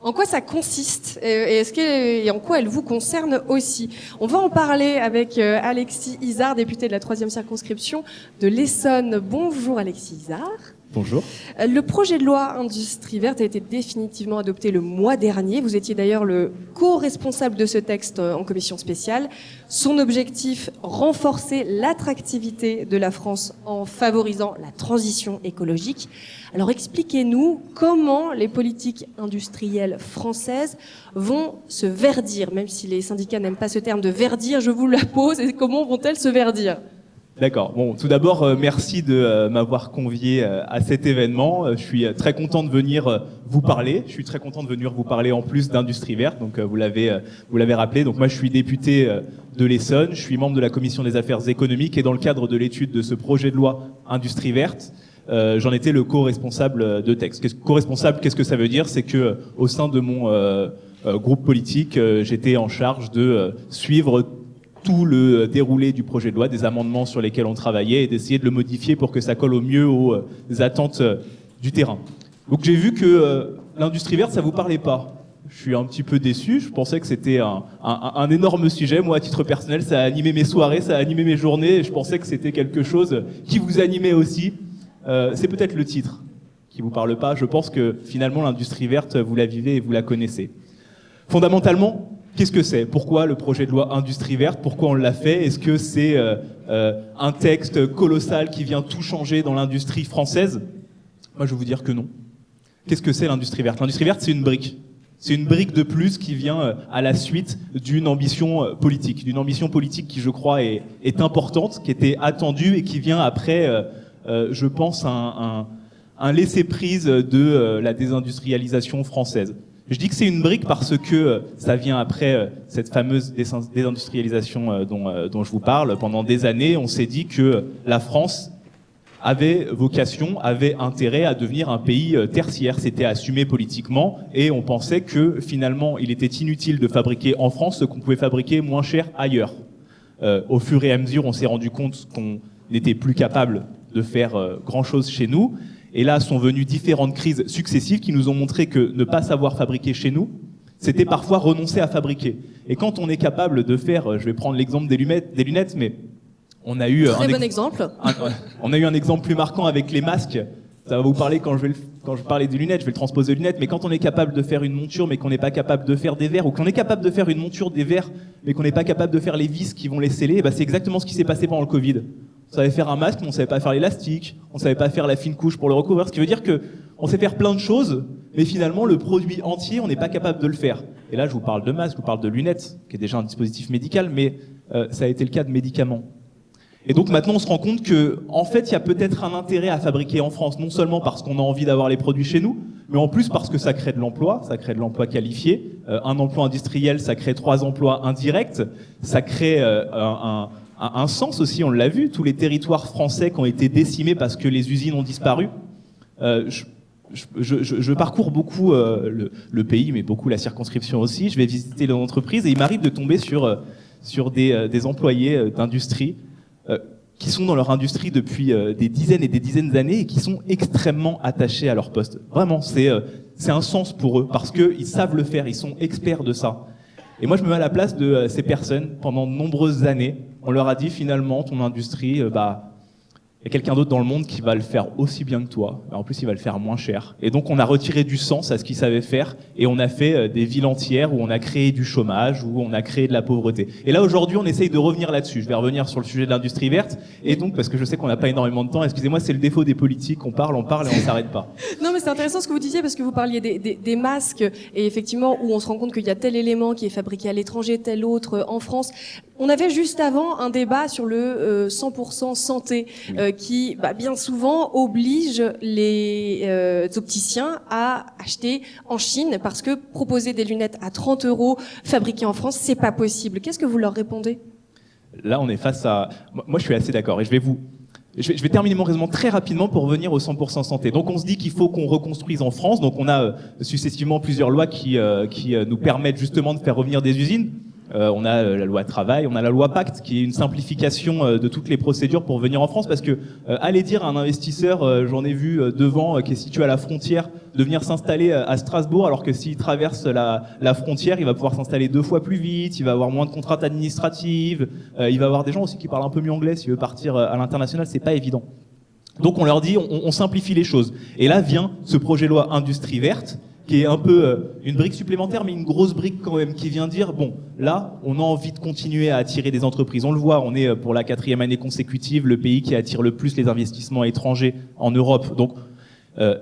En quoi ça consiste et en quoi elle vous concerne aussi? On va en parler avec Alexis Izard, député de la 3e circonscription de l'Essonne. Bonjour Alexis Izard. Bonjour. Le projet de loi Industrie verte a été définitivement adopté le mois dernier. Vous étiez d'ailleurs le co-responsable de ce texte en commission spéciale. Son objectif, renforcer l'attractivité de la France en favorisant la transition écologique. Alors expliquez-nous comment les politiques industrielles françaises vont se verdir, même si les syndicats n'aiment pas ce terme de verdir, je vous la pose, et comment vont-elles se verdir ? D'accord. Bon, tout d'abord, merci de m'avoir convié à cet événement. Je suis très content de venir vous parler. Je suis très content de venir vous parler en plus d'Industrie verte. Donc, vous l'avez rappelé. Donc, moi, je suis député de l'Essonne. Je suis membre de la commission des affaires économiques et dans le cadre de l'étude de ce projet de loi Industrie verte, j'en étais le co-responsable de texte. Co-responsable, qu'est-ce que ça veut dire? C'est que au sein de mon groupe politique, j'étais en charge de suivre tout le déroulé du projet de loi, des amendements sur lesquels on travaillait et d'essayer de le modifier pour que ça colle au mieux aux attentes du terrain. Donc j'ai vu que l'industrie verte, ça vous parlait pas. Je suis un petit peu déçu, je pensais que c'était un énorme sujet. Moi, à titre personnel, ça a animé mes soirées, ça a animé mes journées, et je pensais que c'était quelque chose qui vous animait aussi. C'est peut-être le titre qui vous parle pas. Je pense que finalement, l'industrie verte, vous la vivez et vous la connaissez. Fondamentalement, qu'est-ce que c'est? Pourquoi le projet de loi Industrie verte? Pourquoi on l'a fait? Est-ce que c'est un texte colossal qui vient tout changer dans l'industrie française? Moi, je vais vous dire que non. Qu'est-ce que c'est l'industrie verte? L'industrie verte, c'est une brique. C'est une brique de plus qui vient à la suite d'une ambition politique. D'une ambition politique qui, je crois, est importante, qui était attendue et qui vient après, je pense, un laisser-prise de la désindustrialisation française. Je dis que c'est une brique parce que ça vient après cette fameuse désindustrialisation dont je vous parle. Pendant des années, on s'est dit que la France avait vocation, avait intérêt à devenir un pays tertiaire. C'était assumé politiquement et on pensait que finalement, il était inutile de fabriquer en France ce qu'on pouvait fabriquer moins cher ailleurs. Au fur et à mesure, on s'est rendu compte qu'on n'était plus capable de faire grand-chose chez nous. Et là sont venues différentes crises successives qui nous ont montré que ne pas savoir fabriquer chez nous, c'était parfois renoncer à fabriquer. Et quand on est capable de faire, je vais prendre l'exemple des lunettes, mais on a eu on a eu un exemple plus marquant avec les masques. Ça va vous parler quand je parlais des lunettes, je vais le transposer aux lunettes. Mais quand on est capable de faire une monture, mais qu'on n'est pas capable de faire des verres, ou qu'on est capable de faire une monture des verres, mais qu'on n'est pas capable de faire les vis qui vont les sceller, c'est exactement ce qui s'est passé pendant le Covid. On savait faire un masque, mais on savait pas faire l'élastique, on savait pas faire la fine couche pour le recouvrir, ce qui veut dire que on sait faire plein de choses, mais finalement le produit entier, on n'est pas capable de le faire. Et là, je vous parle de masque, je vous parle de lunettes, qui est déjà un dispositif médical, mais ça a été le cas de médicaments. Et donc maintenant, on se rend compte que, en fait, il y a peut-être un intérêt à fabriquer en France, non seulement parce qu'on a envie d'avoir les produits chez nous, mais en plus parce que ça crée de l'emploi, ça crée de l'emploi qualifié. Un emploi industriel, ça crée 3 emplois indirects, ça crée un sens aussi, on l'a vu, tous les territoires français qui ont été décimés parce que les usines ont disparu. Je parcours beaucoup le pays, mais beaucoup la circonscription aussi. Je vais visiter les entreprises et il m'arrive de tomber sur des employés d'industrie qui sont dans leur industrie depuis des dizaines et des dizaines d'années et qui sont extrêmement attachés à leur poste. Vraiment, c'est un sens pour eux parce qu'ils savent le faire, ils sont experts de ça. Et moi, je me mets à la place de ces personnes. Pendant de nombreuses années, on leur a dit finalement, ton industrie, il y a quelqu'un d'autre dans le monde qui va le faire aussi bien que toi. En plus, il va le faire moins cher. Et donc, on a retiré du sens à ce qu'ils savaient faire et on a fait des villes entières où on a créé du chômage, où on a créé de la pauvreté. Et là, aujourd'hui, on essaye de revenir là-dessus. Je vais revenir sur le sujet de l'industrie verte. Et donc, parce que je sais qu'on n'a pas énormément de temps, excusez-moi, c'est le défaut des politiques. On parle et on s'arrête pas. Non, mais c'est intéressant ce que vous disiez parce que vous parliez des masques et effectivement, où on se rend compte qu'il y a tel élément qui est fabriqué à l'étranger, tel autre en France. On avait juste avant un débat sur le 100% santé qui, bien souvent, oblige les opticiens à acheter en Chine parce que proposer des lunettes à 30 € fabriquées en France, c'est pas possible. Qu'est-ce que vous leur répondez? Là, on est face à... Moi, je suis assez d'accord et je vais terminer mon raisonnement très rapidement pour revenir au 100% santé. Donc, on se dit qu'il faut qu'on reconstruise en France. Donc, on a successivement plusieurs lois qui nous permettent justement de faire revenir des usines. On a la loi travail, on a la loi Pacte qui est une simplification de toutes les procédures pour venir en France, parce que aller dire à un investisseur, j'en ai vu devant, qui est situé à la frontière, de venir s'installer à Strasbourg, alors que s'il traverse la frontière, il va pouvoir s'installer 2 fois plus vite, il va avoir moins de contraintes administratives, il va avoir des gens aussi qui parlent un peu mieux anglais s'il veut partir à l'international, c'est pas évident. Donc on leur dit, on simplifie les choses. Et là vient ce projet de loi Industrie verte, qui est un peu une brique supplémentaire, mais une grosse brique quand même, qui vient dire, bon, là, on a envie de continuer à attirer des entreprises. On le voit, on est pour la 4e année consécutive le pays qui attire le plus les investissements étrangers en Europe. Donc,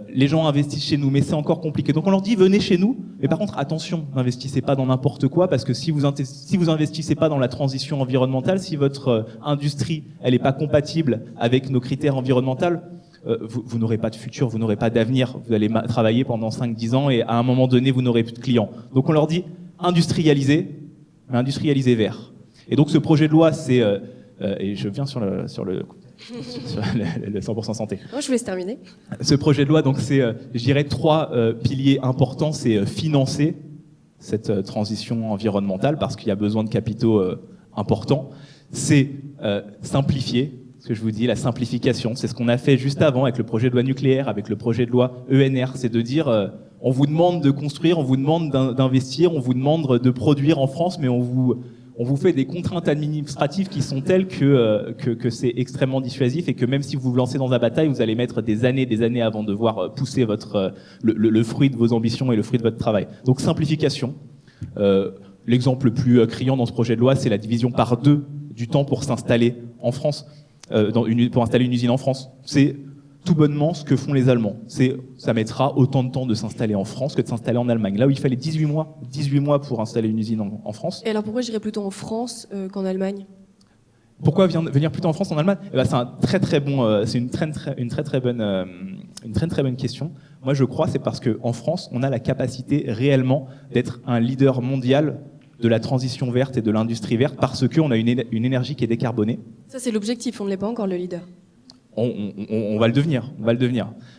les gens investissent chez nous, mais c'est encore compliqué. Donc on leur dit, venez chez nous, mais par contre, attention, n'investissez pas dans n'importe quoi, parce que si vous investissez pas dans la transition environnementale, si votre industrie, elle est pas compatible avec nos critères environnementaux, vous n'aurez pas de futur, vous n'aurez pas d'avenir, vous allez travailler pendant 5-10 ans et à un moment donné, vous n'aurez plus de clients. Donc on leur dit industrialiser, mais industrialiser vert. Et donc ce projet de loi, c'est, et je viens sur le 100% santé. Oh, je vous laisse terminer. Ce projet de loi, donc c'est, je dirais, 3 piliers importants, c'est financer cette transition environnementale parce qu'il y a besoin de capitaux importants, c'est simplifier. Ce que je vous dis, la simplification, c'est ce qu'on a fait juste avant avec le projet de loi nucléaire, avec le projet de loi ENR, c'est de dire on vous demande de construire, on vous demande d'investir, on vous demande de produire en France, mais on vous fait des contraintes administratives qui sont telles que c'est extrêmement dissuasif et que même si vous vous lancez dans la bataille, vous allez mettre des années avant de voir pousser le fruit de vos ambitions et le fruit de votre travail. Donc simplification. L'exemple le plus criant dans ce projet de loi, c'est la division par 2 du temps pour s'installer en France. Pour installer une usine en France. C'est tout bonnement ce que font les Allemands. Ça mettra autant de temps de s'installer en France que de s'installer en Allemagne. Là où il fallait 18 mois pour installer une usine en France. Et alors pourquoi j'irais plutôt en France qu'en Allemagne ? Pourquoi venir plutôt en France qu'en Allemagne ? C'est un très très bon, c'est une très bonne question. Moi je crois c'est parce que en France on a la capacité réellement d'être un leader mondial de la transition verte et de l'industrie verte parce qu'on a une énergie qui est décarbonée. Ça, c'est l'objectif, on ne l'est pas encore le leader. On va le devenir,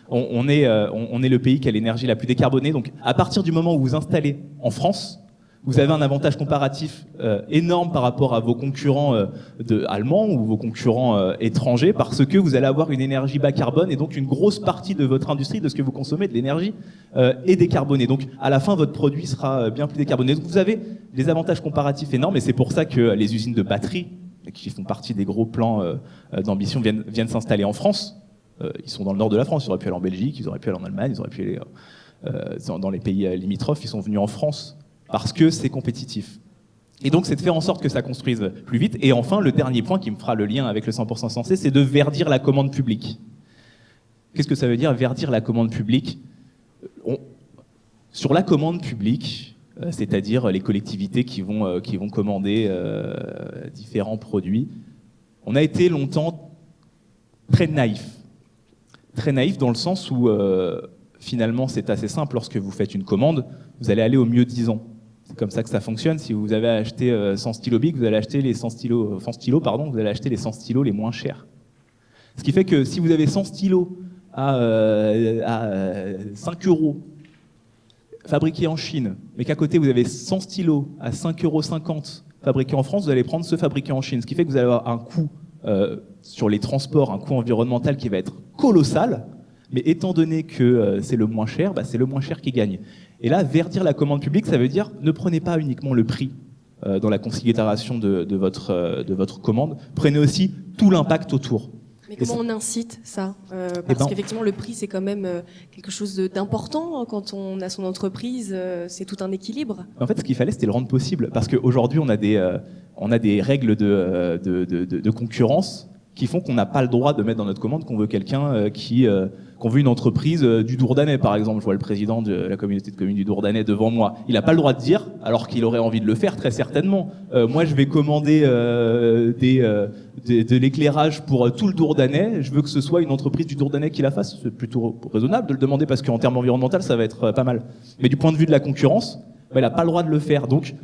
on est le pays qui a l'énergie la plus décarbonée, donc à partir du moment où vous installez en France, vous avez un avantage comparatif énorme par rapport à vos concurrents allemands ou vos concurrents étrangers parce que vous allez avoir une énergie bas carbone et donc une grosse partie de votre industrie, de ce que vous consommez, de l'énergie, est décarbonée. Donc à la fin, votre produit sera bien plus décarboné. Donc vous avez des avantages comparatifs énormes et c'est pour ça que les usines de batteries, qui font partie des gros plans d'ambition, viennent s'installer en France. Ils sont dans le nord de la France, ils auraient pu aller en Belgique, ils auraient pu aller en Allemagne, ils auraient pu aller dans les pays limitrophes, ils sont venus en France. Parce que c'est compétitif. Et donc, c'est de faire en sorte que ça construise plus vite. Et enfin, le dernier point qui me fera le lien avec le 100% sensé, c'est de verdir la commande publique. Qu'est-ce que ça veut dire, verdir la commande publique ? Sur la commande publique, c'est-à-dire les collectivités qui vont commander différents produits, on a été longtemps très naïf. Très naïf dans le sens où, finalement, c'est assez simple. Lorsque vous faites une commande, vous allez aller au mieux disant. C'est comme ça que ça fonctionne. Si vous avez acheté 100 stylos Bic, vous allez acheter les 100 stylos, vous allez acheter les 100 stylos les moins chers. Ce qui fait que si vous avez 100 stylos à 5 € fabriqués en Chine, mais qu'à côté vous avez 100 stylos à 5,50 € fabriqués en France, vous allez prendre ceux fabriqués en Chine. Ce qui fait que vous allez avoir un coût sur les transports, un coût environnemental qui va être colossal. Mais étant donné que c'est le moins cher, c'est le moins cher qui gagne. Et là, verdir la commande publique, ça veut dire ne prenez pas uniquement le prix dans la considération de votre commande, prenez aussi tout l'impact autour. Mais comment on incite ça Parce qu'effectivement, le prix, c'est quand même quelque chose d'important quand on a son entreprise, c'est tout un équilibre. En fait, ce qu'il fallait, c'était le rendre possible. Parce qu'aujourd'hui, on a des règles de concurrence qui font qu'on n'a pas le droit de mettre dans notre commande qu'on veut quelqu'un qu'on veut une entreprise du Dourdanais, par exemple. Je vois le président de la communauté de communes du Dourdanais devant moi. Il n'a pas le droit de dire, alors qu'il aurait envie de le faire très certainement. Moi, je vais commander de l'éclairage pour tout le Dourdanais. Je veux que ce soit une entreprise du Dourdanais qui la fasse. C'est plutôt raisonnable de le demander parce qu'en termes environnementaux, ça va être pas mal. Mais du point de vue de la concurrence, il n'a pas le droit de le faire. Donc,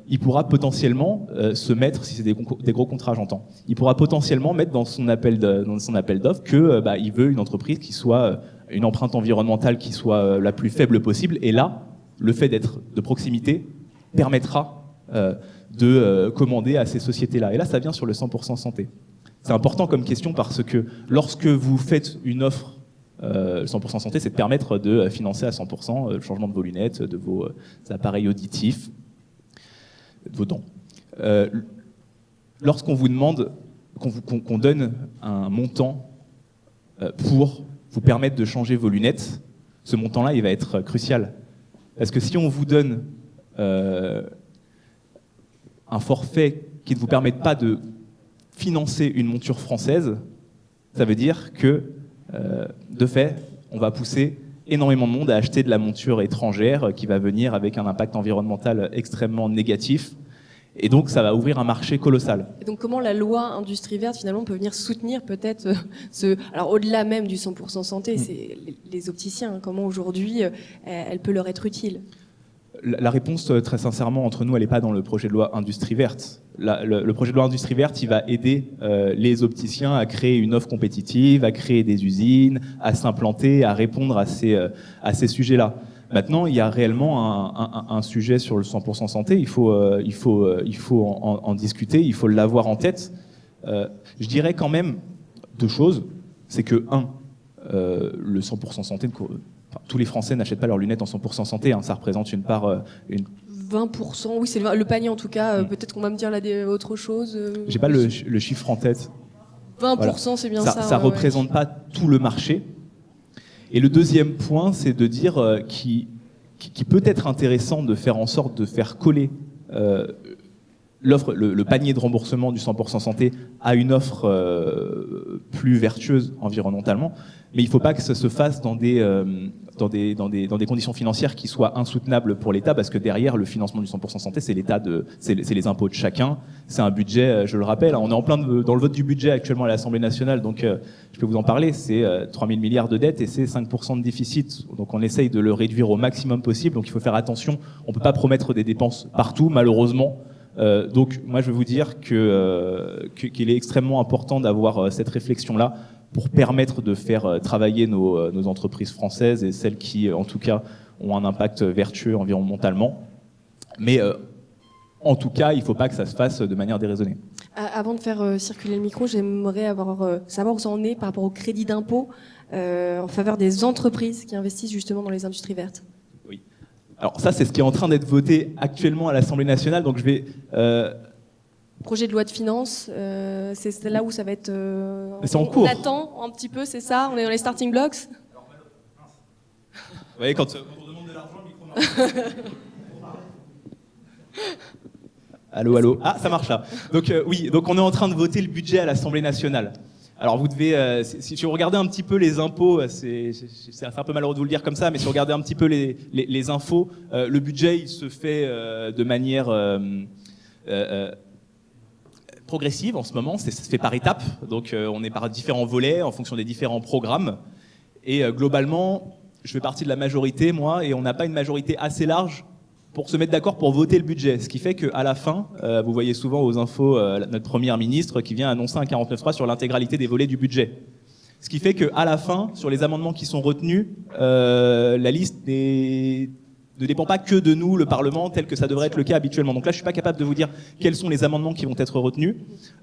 il pourra potentiellement se mettre, si c'est des gros contrats, j'entends, il pourra potentiellement mettre dans son appel d'offres que il veut une entreprise qui soit une empreinte environnementale qui soit la plus faible possible. Et là, le fait d'être de proximité permettra de commander à ces sociétés-là. Et là, ça vient sur le 100% santé. C'est important comme question parce que lorsque vous faites une offre 100% santé, c'est de permettre de financer à 100% le changement de vos lunettes, de vos appareils auditifs, de vos dents. Lorsqu'on vous demande, qu'on donne un montant pour vous permettre de changer vos lunettes, ce montant-là, il va être crucial. Parce que si on vous donne un forfait qui ne vous permette pas de financer une monture française, ça veut dire que, de fait, on va pousser énormément de monde à acheter de la monture étrangère qui va venir avec un impact environnemental extrêmement négatif. Et donc, ça va ouvrir un marché colossal. Et donc, comment la loi industrie verte, finalement, peut venir soutenir peut-être Alors, au-delà même du 100% santé, c'est les opticiens. Hein, comment aujourd'hui, elle peut leur être utile ? La réponse, très sincèrement, entre nous, elle n'est pas dans le projet de loi industrie verte. Le projet de loi industrie verte, il va aider les opticiens à créer une offre compétitive, à créer des usines, à s'implanter, à répondre à ces sujets-là. Maintenant, il y a réellement un sujet sur le 100% santé. Il faut en discuter, il faut l'avoir en tête. Je dirais quand même deux choses. C'est que, le 100% santé, tous les Français n'achètent pas leurs lunettes en 100% santé. Hein, ça représente une part... 20%, oui, c'est le panier en tout cas. Peut-être qu'on va me dire là autre chose. J'ai pas le chiffre en tête. 20%, voilà. C'est bien ça. Ça représente pas tout le marché. Et le deuxième point, c'est de dire qu'il peut être intéressant de faire en sorte de faire coller l'offre, le panier de remboursement du 100% santé à une offre plus vertueuse environnementalement, mais il ne faut pas que ça se fasse dans des conditions financières qui soient insoutenables pour l'État, parce que derrière le financement du 100% santé, c'est les impôts de chacun, c'est un budget, je le rappelle, on est en plein dans le vote du budget actuellement à l'Assemblée nationale, donc je peux vous en parler, c'est 3 000 milliards de dettes et c'est 5% de déficit, donc on essaye de le réduire au maximum possible, donc il faut faire attention, on ne peut pas promettre des dépenses partout, malheureusement. Donc moi je veux vous dire qu'il est extrêmement important d'avoir cette réflexion-là pour permettre de faire travailler nos entreprises françaises et celles qui, en tout cas, ont un impact vertueux environnementalement. Mais en tout cas, il ne faut pas que ça se fasse de manière déraisonnée. Avant de faire circuler le micro, j'aimerais savoir où ça en est par rapport au crédit d'impôt en faveur des entreprises qui investissent justement dans les industries vertes. Oui. Alors ça, c'est ce qui est en train d'être voté actuellement à l'Assemblée nationale. Donc je vais... Projet de loi de finances, c'est là où ça va être... c'est en cours. On attend un petit peu, c'est ça ? On est dans les starting blocks ? Vous voyez, quand on demande de l'argent, le micro marche. Allô. Ah, ça marche là. Donc oui, donc on est en train de voter le budget à l'Assemblée nationale. Alors vous devez, si vous regardez un petit peu les impôts, c'est un peu malheureux de vous le dire comme ça, mais si vous regardez un petit peu les infos, le budget il se fait de manière progressive en ce moment, ça se fait par étapes, donc on est par différents volets en fonction des différents programmes, et globalement, je fais partie de la majorité, moi, et on n'a pas une majorité assez large pour se mettre d'accord pour voter le budget, ce qui fait qu'à la fin, vous voyez souvent aux infos notre première ministre qui vient annoncer un 49.3 sur l'intégralité des volets du budget. Ce qui fait qu'à la fin, sur les amendements qui sont retenus, la liste ne dépend pas que de nous, le Parlement, tel que ça devrait être le cas habituellement. Donc là, je suis pas capable de vous dire quels sont les amendements qui vont être retenus.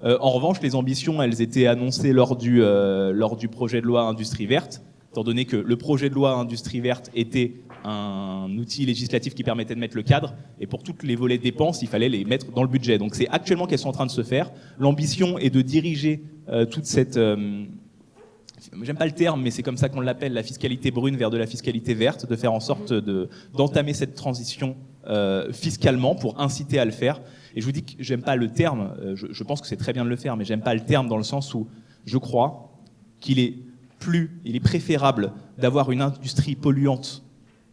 En revanche, les ambitions, elles étaient annoncées lors du projet de loi Industrie verte, étant donné que le projet de loi Industrie verte était un outil législatif qui permettait de mettre le cadre, et pour toutes les volets dépenses, il fallait les mettre dans le budget. Donc c'est actuellement qu'elles sont en train de se faire. L'ambition est de diriger toute cette... j'aime pas le terme, mais c'est comme ça qu'on l'appelle, la fiscalité brune vers de la fiscalité verte, de faire en sorte d'entamer cette transition fiscalement pour inciter à le faire. Et je vous dis que j'aime pas le terme, je pense que c'est très bien de le faire, mais j'aime pas le terme dans le sens où je crois qu'il est préférable d'avoir une industrie polluante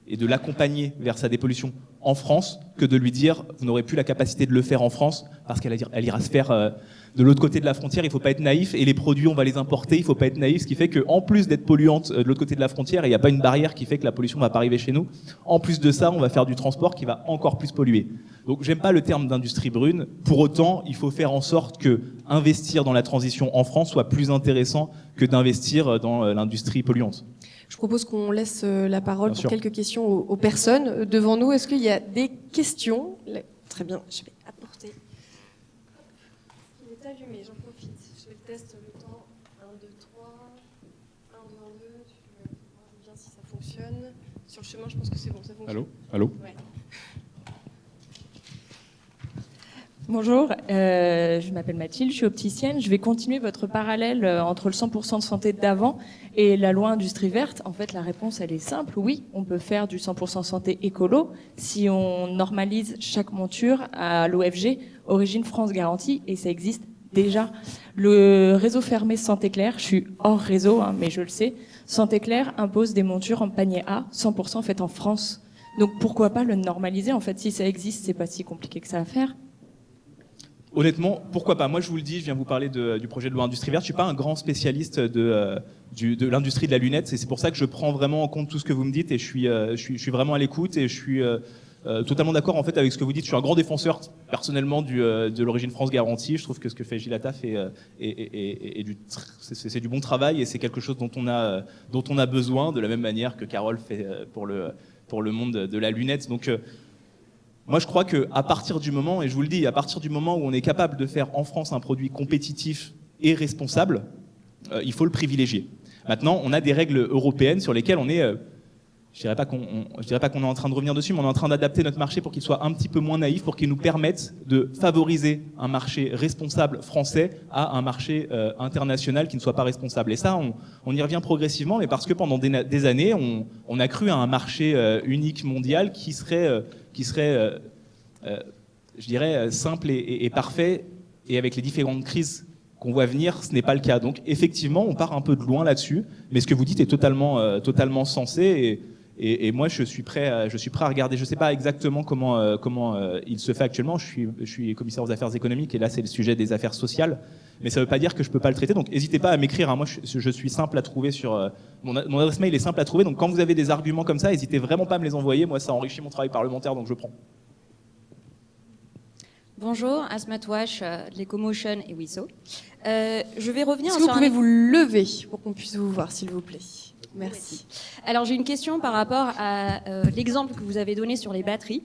et de l'accompagner vers sa dépollution en France que de lui dire vous n'aurez plus la capacité de le faire en France parce qu'elle ira se faire de l'autre côté de la frontière. Il ne faut pas être naïf, et les produits on va les importer, il ne faut pas être naïf, ce qui fait qu'en plus d'être polluante de l'autre côté de la frontière, il n'y a pas une barrière qui fait que la pollution ne va pas arriver chez nous. En plus de ça, on va faire du transport qui va encore plus polluer. Donc j'aime pas le terme d'industrie brune. Pour autant, il faut faire en sorte que investir dans la transition en France soit plus intéressant que d'investir dans l'industrie polluante. Je propose qu'on laisse la parole pour quelques questions aux personnes devant nous. Est-ce qu'il y a des questions ? Très bien, je vais apporter. Il est allumé, j'en profite. Je vais le tester le temps. 1, 2, 3. 1, 2, 1, 2. Je vais voir bien si ça fonctionne. Sur le chemin, je pense que c'est bon, ça fonctionne. Allô Ouais. Bonjour, je m'appelle Mathilde, je suis opticienne. Je vais continuer votre parallèle entre le 100% de santé d'avant et la loi Industrie Verte. En fait, la réponse, elle est simple. Oui, on peut faire du 100% santé écolo si on normalise chaque monture à l'OFG, Origine France Garantie, et ça existe déjà. Le réseau fermé Santé Claire, je suis hors réseau, mais je le sais, Santé Claire impose des montures en panier A, 100% faites en France. Donc pourquoi pas le normaliser? En fait, si ça existe, c'est pas si compliqué que ça à faire. Honnêtement, pourquoi pas? Moi, je vous le dis, je viens vous parler du projet de loi Industrie Verte. Je suis pas un grand spécialiste de l'industrie de la lunette, et c'est pour ça que je prends vraiment en compte tout ce que vous me dites, et je suis vraiment à l'écoute, et je suis totalement d'accord en fait avec ce que vous dites. Je suis un grand défenseur personnellement de l'Origine France Garantie. Je trouve que ce que fait Gilles Attaf c'est du bon travail, et c'est quelque chose dont on a besoin, de la même manière que Carole fait pour le monde de la lunette. Donc moi, je crois qu'à partir du moment, et je vous le dis, à partir du moment où on est capable de faire en France un produit compétitif et responsable, il faut le privilégier. Maintenant, on a des règles européennes sur lesquelles on est, je dirais pas qu'on est en train de revenir dessus, mais on est en train d'adapter notre marché pour qu'il soit un petit peu moins naïf, pour qu'il nous permette de favoriser un marché responsable français à un marché international qui ne soit pas responsable. Et ça, on y revient progressivement, mais parce que pendant des années, on a cru à un marché unique mondial qui serait je dirais, simple et parfait, et avec les différentes crises qu'on voit venir, ce n'est pas le cas. Donc effectivement, on part un peu de loin là-dessus, mais ce que vous dites est totalement sensé, et moi je suis prêt à regarder. Je ne sais pas exactement comment il se fait actuellement. Je suis commissaire aux affaires économiques, et là c'est le sujet des affaires sociales, mais ça ne veut pas dire que je ne peux pas le traiter. Donc n'hésitez pas à m'écrire, moi je suis simple à trouver sur mon adresse mail est simple à trouver. Donc quand vous avez des arguments comme ça, n'hésitez vraiment pas à me les envoyer. Moi ça enrichit mon travail parlementaire, donc je prends. Bonjour, Asmat Wash, de l'Ecomotion et WISO. Je vais revenir sur... Est-ce que vous pouvez vous lever pour qu'on puisse vous voir, s'il vous plaît? Merci. Alors j'ai une question par rapport à l'exemple que vous avez donné sur les batteries.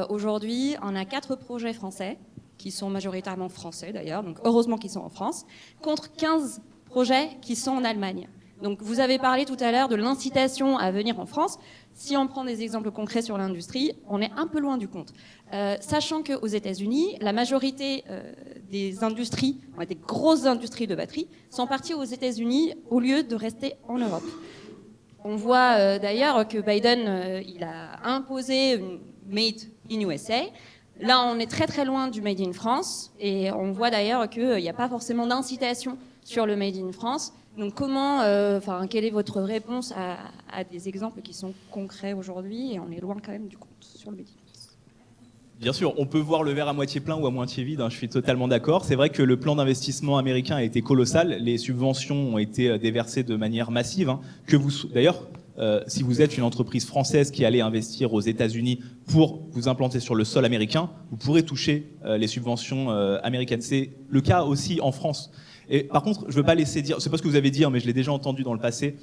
Aujourd'hui, on a 4 projets français, qui sont majoritairement français d'ailleurs, donc heureusement qu'ils sont en France, contre 15 projets qui sont en Allemagne. Donc vous avez parlé tout à l'heure de l'incitation à venir en France. Si on prend des exemples concrets sur l'industrie, on est un peu loin du compte. Sachant qu'aux États-Unis, la majorité des industries, des grosses industries de batteries, sont parties aux États-Unis au lieu de rester en Europe. On voit d'ailleurs que Biden, il a imposé une Made in USA. Là, on est très très loin du Made in France, et on voit d'ailleurs qu'il n'y a pas forcément d'incitation sur le Made in France. Donc quelle est votre réponse à des exemples qui sont concrets aujourd'hui, et on est loin quand même du compte sur le Made in France? Bien sûr, on peut voir le verre à moitié plein ou à moitié vide, je suis totalement d'accord. C'est vrai que le plan d'investissement américain a été colossal, les subventions ont été déversées de manière massive. D'ailleurs, si vous êtes une entreprise française qui allait investir aux États-Unis pour vous implanter sur le sol américain, vous pourrez toucher les subventions américaines. C'est le cas aussi en France. Et par contre, je ne veux pas laisser dire, c'est pas ce que vous avez dit, mais je l'ai déjà entendu dans le passé,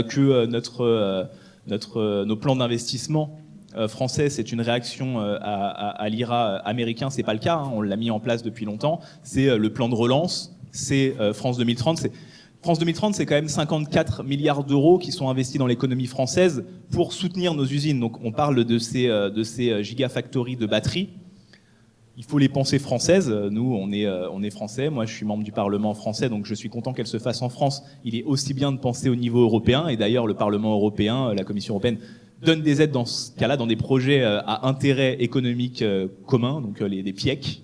que nos plans d'investissement français, c'est une réaction à l'IRA américain. C'est pas le cas, on l'a mis en place depuis longtemps. C'est le plan de relance, c'est France 2030. France 2030, c'est quand même 54 milliards d'euros qui sont investis dans l'économie française pour soutenir nos usines. Donc on parle de ces gigafactories de batteries. Il faut les penser françaises. Nous, on est français. Moi, je suis membre du Parlement français, donc je suis content qu'elles se fassent en France. Il est aussi bien de penser au niveau européen. Et d'ailleurs, le Parlement européen, la Commission européenne, donne des aides dans ce cas-là, dans des projets à intérêt économique commun, donc des PIEC.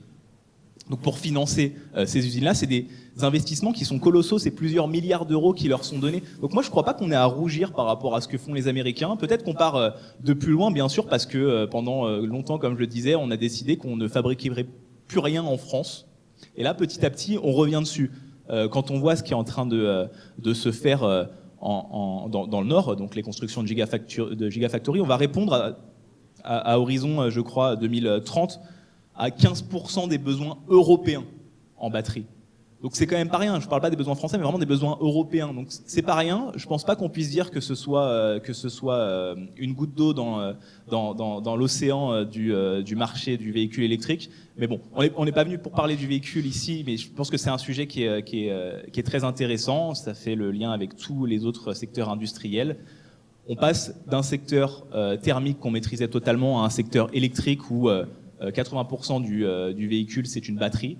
Donc pour financer ces usines-là, c'est des investissements qui sont colossaux, c'est plusieurs milliards d'euros qui leur sont donnés. Donc moi je crois pas qu'on ait à rougir par rapport à ce que font les Américains. Peut-être qu'on part de plus loin, bien sûr, parce que pendant longtemps, comme je le disais, on a décidé qu'on ne fabriquerait plus rien en France. Et là, petit à petit, on revient dessus. Quand on voit ce qui est en train de se faire dans le Nord, donc les constructions de gigafactories, on va répondre à horizon, je crois, 2030, à 15% des besoins européens en batterie. Donc c'est quand même pas rien. Je parle pas des besoins français, mais vraiment des besoins européens. Donc c'est pas rien. Je pense pas qu'on puisse dire que ce soit une goutte d'eau dans l'océan du marché du véhicule électrique. Mais bon, on n'est pas venu pour parler du véhicule ici, mais je pense que c'est un sujet qui est très intéressant. Ça fait le lien avec tous les autres secteurs industriels. On passe d'un secteur thermique qu'on maîtrisait totalement à un secteur électrique où 80% du véhicule c'est une batterie.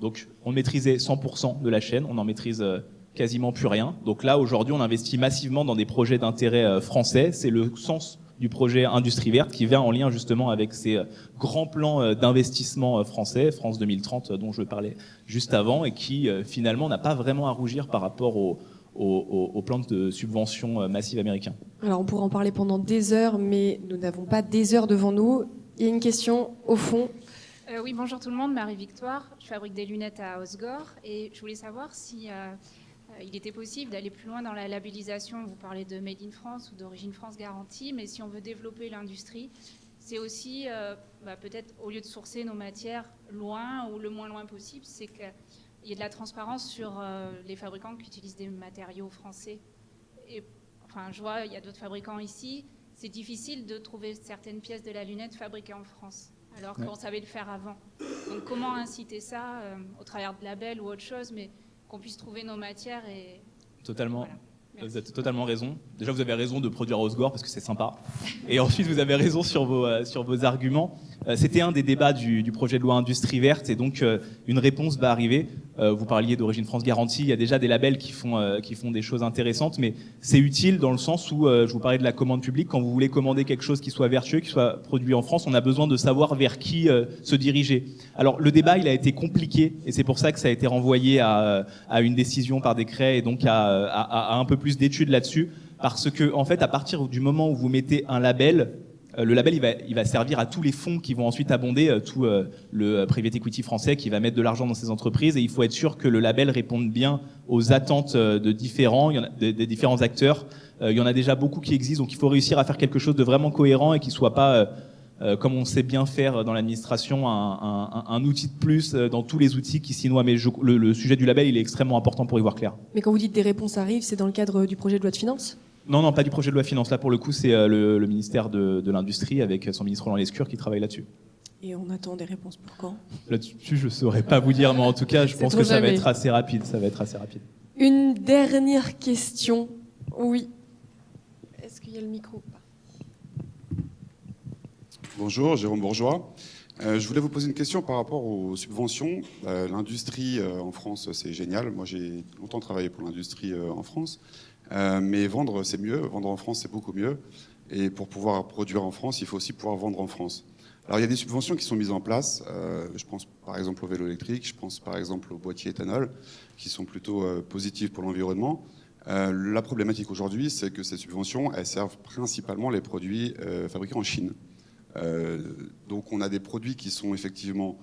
Donc on maîtrisait 100% de la chaîne, on en maîtrise quasiment plus rien. Donc là aujourd'hui on investit massivement dans des projets d'intérêt français. C'est le sens du projet Industrie Verte qui vient en lien justement avec ces grands plans d'investissement français, France 2030 dont je parlais juste avant, et qui finalement n'a pas vraiment à rougir par rapport au plan de subvention massive américain. Alors on pourra en parler pendant des heures, mais nous n'avons pas des heures devant nous. Il y a une question au fond. Oui, bonjour tout le monde, Marie-Victoire. Je fabrique des lunettes à Osgore et je voulais savoir si il était possible d'aller plus loin dans la labellisation. Vous parlez de Made in France ou d'origine France garantie, mais si on veut développer l'industrie, c'est aussi peut-être au lieu de sourcer nos matières loin ou le moins loin possible, c'est qu'il y ait de la transparence sur les fabricants qui utilisent des matériaux français. Et, enfin, je vois, il y a d'autres fabricants ici. C'est difficile de trouver certaines pièces de la lunette fabriquées en France, alors qu'on savait le faire avant. Donc comment inciter ça au travers de labels ou autre chose, mais qu'on puisse trouver nos matières et... Totalement. Voilà. Vous avez totalement raison. Déjà, vous avez raison de produire à Osgore parce que c'est sympa. Et ensuite, vous avez raison sur vos arguments. C'était un des débats du projet de loi Industrie Verte, et donc une réponse va arriver. Vous parliez d'origine France garantie. Il y a déjà des labels qui font des choses intéressantes, mais c'est utile dans le sens où je vous parlais de la commande publique. Quand vous voulez commander quelque chose qui soit vertueux, qui soit produit en France, on a besoin de savoir vers qui se diriger. Alors le débat, il a été compliqué, et c'est pour ça que ça a été renvoyé à une décision par décret, et donc à un peu plus d'études là-dessus, parce que en fait, à partir du moment où vous mettez un label, le label il va servir à tous les fonds qui vont ensuite abonder tout le private equity français qui va mettre de l'argent dans ces entreprises, et il faut être sûr que le label réponde bien aux attentes des différents acteurs. Il y en a déjà beaucoup qui existent, donc il faut réussir à faire quelque chose de vraiment cohérent et qui soit pas comme on sait bien faire dans l'administration, un outil de plus dans tous les outils qui s'y noient. Mais le sujet du label, il est extrêmement important pour y voir clair. Mais quand vous dites des réponses arrivent, c'est dans le cadre du projet de loi de finances ? Non, pas du projet de loi finance. Là, pour le coup, c'est le ministère de l'Industrie avec son ministre Roland Lescure qui travaille là-dessus. Et on attend des réponses pour quand ? Là-dessus, je ne saurais pas vous dire, mais en tout cas, je pense que ça va jamais. être assez rapide. Une dernière question. Oui. Est-ce qu'il y a le micro ? Bonjour, Jérôme Bourgeois. Je voulais vous poser une question par rapport aux subventions. L'industrie en France, c'est génial. Moi, j'ai longtemps travaillé pour l'industrie en France. Mais vendre, c'est mieux. Vendre en France, c'est beaucoup mieux. Et pour pouvoir produire en France, il faut aussi pouvoir vendre en France. Alors, il y a des subventions qui sont mises en place. Je pense par exemple au vélo électrique, je pense par exemple aux boîtiers éthanol, qui sont plutôt positifs pour l'environnement. La problématique aujourd'hui, c'est que ces subventions, elles servent principalement les produits fabriqués en Chine. Donc on a des produits qui sont effectivement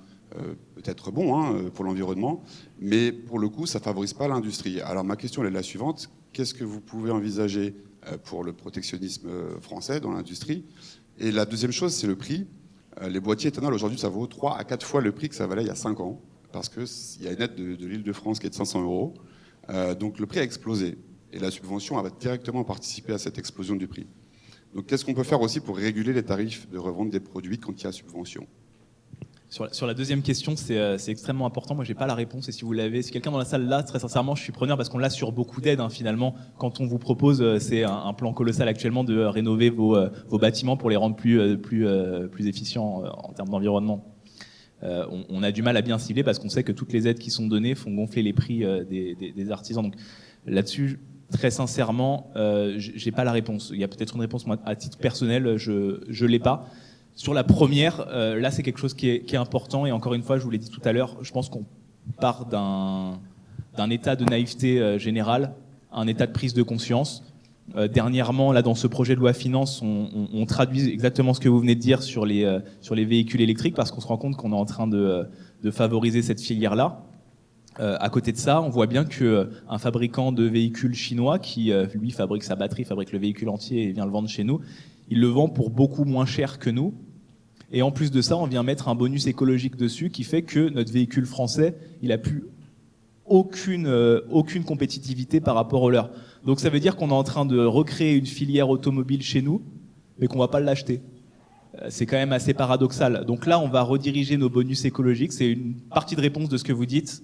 peut-être bons pour l'environnement, mais pour le coup ça ne favorise pas l'industrie. Alors ma question elle est la suivante, qu'est-ce que vous pouvez envisager pour le protectionnisme français dans l'industrie? Et la deuxième chose c'est le prix. Les boîtiers éthanol aujourd'hui ça vaut 3 à 4 fois le prix que ça valait il y a 5 ans, parce qu'il y a une aide de l'Île-de-France qui est de 500 €. Donc le prix a explosé, et la subvention va directement participer à cette explosion du prix. Donc, qu'est-ce qu'on peut faire aussi pour réguler les tarifs de revente des produits quand il y a subvention ? Sur la deuxième question, c'est extrêmement important. Moi, j'ai pas la réponse. Et si vous l'avez, si quelqu'un dans la salle là, très sincèrement, je suis preneur parce qu'on l'a sur beaucoup d'aides. Finalement, quand on vous propose, c'est un plan colossal actuellement de rénover vos bâtiments pour les rendre plus efficients en termes d'environnement. On a du mal à bien cibler parce qu'on sait que toutes les aides qui sont données font gonfler les prix des artisans. Donc là-dessus, très sincèrement, j'ai pas la réponse. Il y a peut-être une réponse, moi, à titre personnel, je l'ai pas. Sur la première, là, c'est quelque chose qui est important. Et encore une fois, je vous l'ai dit tout à l'heure, je pense qu'on part d'un état de naïveté générale, un état de prise de conscience. Dernièrement, là, dans ce projet de loi finance, on traduit exactement ce que vous venez de dire sur les véhicules électriques, parce qu'on se rend compte qu'on est en train de favoriser cette filière-là. À côté de ça, on voit bien qu'un fabricant de véhicules chinois qui, lui, fabrique sa batterie, fabrique le véhicule entier et vient le vendre chez nous, il le vend pour beaucoup moins cher que nous. Et en plus de ça, on vient mettre un bonus écologique dessus qui fait que notre véhicule français, il a pu aucune compétitivité par rapport aux leurs. Donc ça veut dire qu'on est en train de recréer une filière automobile chez nous, mais qu'on va pas l'acheter. C'est quand même assez paradoxal. Donc là, on va rediriger nos bonus écologiques, c'est une partie de réponse de ce que vous dites,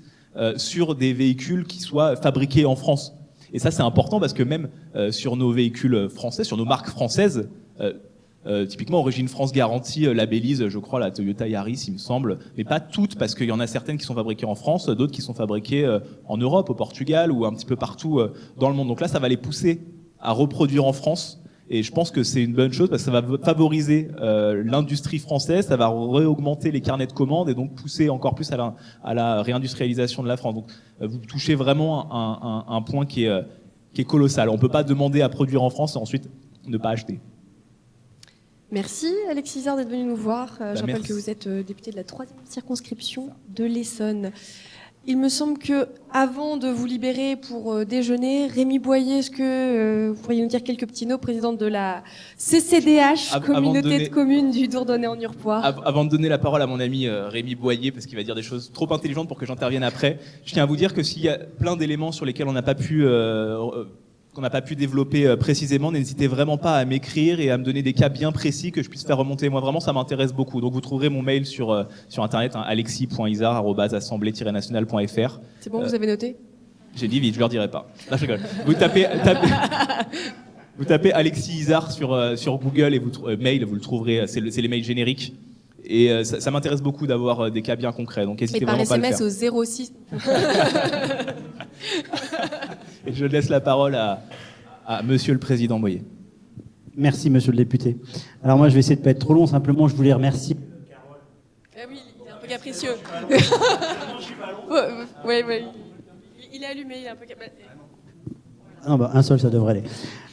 sur des véhicules qui soient fabriqués en France. Et ça, c'est important parce que même sur nos véhicules français, sur nos marques françaises, typiquement Origine France Garantie labellise, je crois, la Toyota Yaris, il me semble, mais pas toutes, parce qu'il y en a certaines qui sont fabriquées en France, d'autres qui sont fabriquées en Europe, au Portugal ou un petit peu partout dans le monde. Donc là, ça va les pousser à reproduire en France. Et je pense que c'est une bonne chose parce que ça va favoriser l'industrie française, ça va réaugmenter les carnets de commandes et donc pousser encore plus à la réindustrialisation de la France. Donc vous touchez vraiment un point qui est colossal. On ne peut pas demander à produire en France et ensuite ne pas acheter. Merci Alexis Isard d'être venu nous voir. Je rappelle merci. que vous êtes député de la 3e circonscription de l'Essonne. Il me semble que, avant de vous libérer pour déjeuner, Rémi Boyer, est-ce que vous pourriez nous dire quelques petits mots, présidente de la CCDH, communauté de communes du Dourdonnais en Urpois. Avant de donner la parole à mon ami Rémi Boyer, parce qu'il va dire des choses trop intelligentes pour que j'intervienne après, je tiens à vous dire que s'il y a plein d'éléments sur lesquels on n'a pas pu qu'on n'a pas pu développer précisément, n'hésitez vraiment pas à m'écrire et à me donner des cas bien précis que je puisse faire remonter. Moi, vraiment, ça m'intéresse beaucoup. Donc, vous trouverez mon mail sur Internet, hein, alexis.isard@assemblée-nationale.fr. C'est bon, vous avez noté ? J'ai dit vite, je leur dirai pas. Là, je rigole. Vous tapez Alexis Isard sur Google et mail, vous le trouverez, c'est les mails génériques. Et ça m'intéresse beaucoup d'avoir des cas bien concrets. Donc, n'hésitez vraiment pas à le faire. Et par SMS au 06. Et je laisse la parole à Monsieur le Président Boyer. Merci, Monsieur le député. Alors moi, je vais essayer de ne pas être trop long. Simplement, je voulais remercier Carole. Oui, il est un peu capricieux. Oui. Il est allumé, il est un peu capricieux. Non, un seul, ça devrait aller.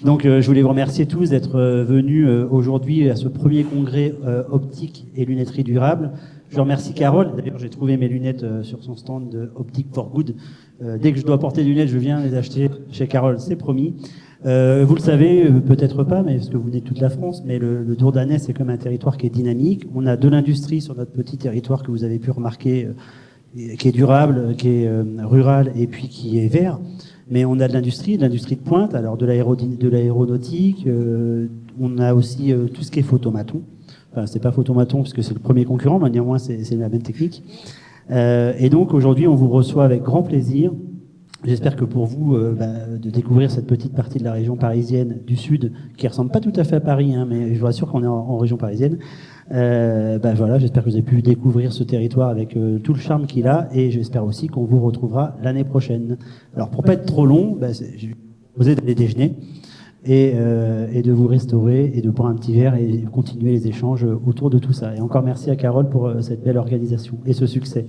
Donc, je voulais vous remercier tous d'être venus aujourd'hui à ce premier congrès optique et lunetterie durable. Je remercie Carole. D'ailleurs, j'ai trouvé mes lunettes sur son stand de Optique for Good. Dès que je dois porter des lunettes, je viens les acheter chez Carole, c'est promis. Vous le savez, peut-être pas, mais parce que vous venez de toute la France, mais le Dourdannais, c'est comme un territoire qui est dynamique. On a de l'industrie sur notre petit territoire que vous avez pu remarquer, qui est durable, qui est rural et puis qui est vert. Mais on a de l'industrie de pointe, alors de l'aéronautique, on a aussi tout ce qui est photomaton. Enfin, c'est pas photomaton parce que c'est le premier concurrent, mais néanmoins c'est la même technique. Et donc aujourd'hui, on vous reçoit avec grand plaisir. J'espère que pour vous, de découvrir cette petite partie de la région parisienne du Sud, qui ressemble pas tout à fait à Paris, hein, mais je vous rassure qu'on est en région parisienne. Voilà, j'espère que vous avez pu découvrir ce territoire avec tout le charme qu'il a, et j'espère aussi qu'on vous retrouvera l'année prochaine. Alors pour pas être trop long, je vais vous proposer d'aller déjeuner et de vous restaurer et de boire un petit verre et continuer les échanges autour de tout ça. Et encore merci à Carole pour cette belle organisation et ce succès.